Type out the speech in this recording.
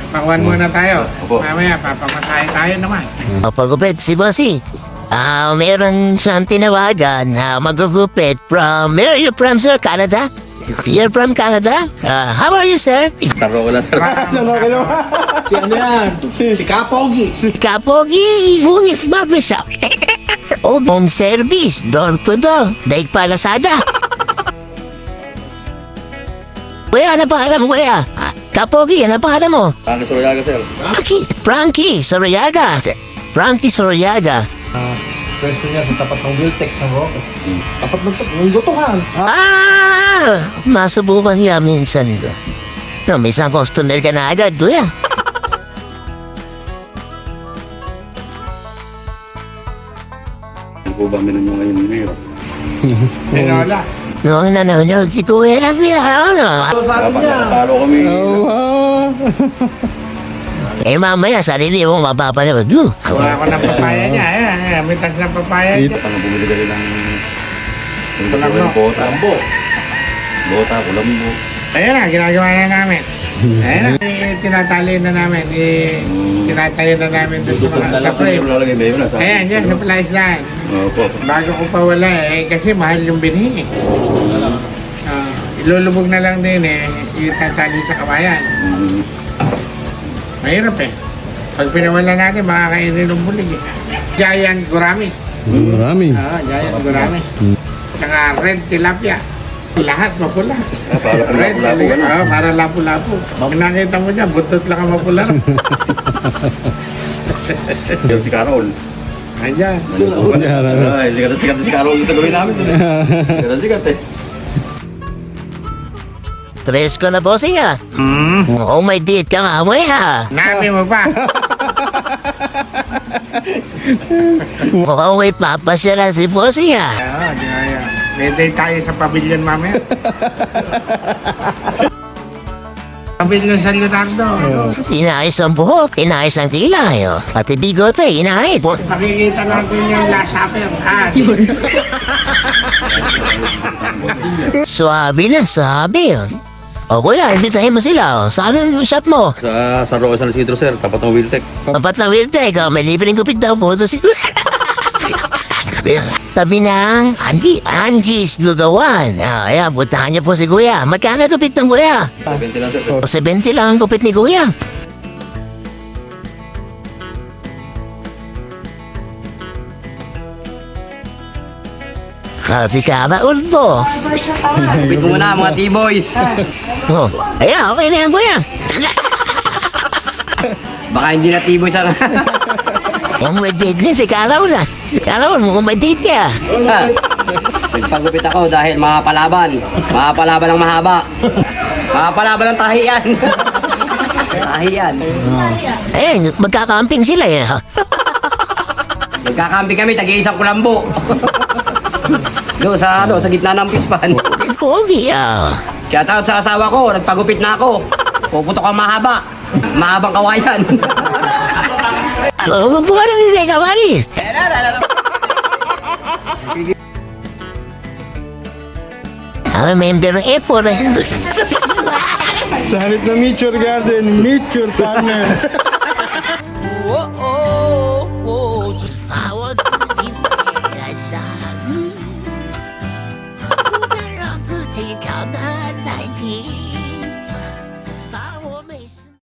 Pakuan muna tayo. Opo. Mamaya, papamatay tayo naman. Pagupit si Bossy. Meron siyang tinawagan na magugupit from, where are you from, sir? Canada? You're from Canada? How are you, sir? Taro ko lang, sir. Si ano yan? Si Kapogi. Kapogi, who is barbershop? Home service, door to door. Daig pa Lazada. Kuya, ano pangalan mo, kuya? Kapogi, ano pangalan mo? Ano, Soroyaga, sir? Frankie Soroyaga. Frankie Soroyaga. Pwesto niya sa tapat ng Wiltex ng Rocket. Tapat ng Gotohan. Masubukan niya minsan. No, may isang customer ka na agad, kuya. Ano po ba minun ngayon ni Mayor? Sinola. Noong nanonood si kuya lang niya, ano? Talo kami. Mamaya, sarili mo mapapanood mo. Wala ko ng papaya niya. Ayan, may tas ng papaya niya. Ano bumili kayo ng... Kulambo. Bota. Bota, kulambo. Ayan na, ginagawa na namin. Ayan na, tinatali na namin. Tinatayo na namin doon sa mga sa frame. Lalagay ba yun? Ayan, yan, sa flies line. Opo. Bago ko pa wala kasi mahal yung binhi. Ilulubog na lang din itatali sa kawayan. Mahirap Pag pinawala natin, makakainin ng bulig Giant gurami. Marami. Giant gurami. Saka red tilapia. Lahat mapula. Para Red lapu-lapu tilapia. ano? Para lapu-lapu. Pag nakita mo niya, butot lang ang mapula. Yung si Carol. Ayan. Ay, sikat na si Carol yung gagawin namin. Sikat eh. Tres ko na bossing ah. Oh, may date ka nga mo ha. Nami mo pa. Mukhang may papasya si bossing ah. May tayo sa pavilion mamaya. Pavilion San Leonardo. Inayos ang buhok, inayos ang kilay. Pati bigote, inayos. Makikita natin yung last supper. Swabe na, swabe. O kuya, imbitahin mo sila. Saan ang shop mo? Sa San Roque San Isidro, sir. Tapat ng Wiltec. Tapat na weird may libreng gupit daw po. Si Tabi ng Angie's Lugawan. Ayan, puntahan niyo po si kuya. Magkano gupit ng kuya? 20 lang, sir. O 70 lang ang gupit ni kuya. Kasi karaon po. Wait mo muna mga T-boys. Oh, ayan, okay na yan kuya. Baka hindi na T-boys ang... Kung may date din si Karaon na. Karaon mo kung may date ka. Nagpagupit ako dahil mga palaban. Mga palaban ng mahaba. Mga palaban ng tahiyan. Tahiyan. Ayan, magkakamping sila eh. Nagkakamping kami, tag-iisang kulambo. Sa gitna ng pispan. Pogi ah. Shoutout sa asawa ko, nagpagupit na ako. Puputok ang mahaba. Mahabang kawayan. Huwag po ka nang hindi kamali. Ang member ng effort eh. Sa halip na Nature Garden, Nature Partner.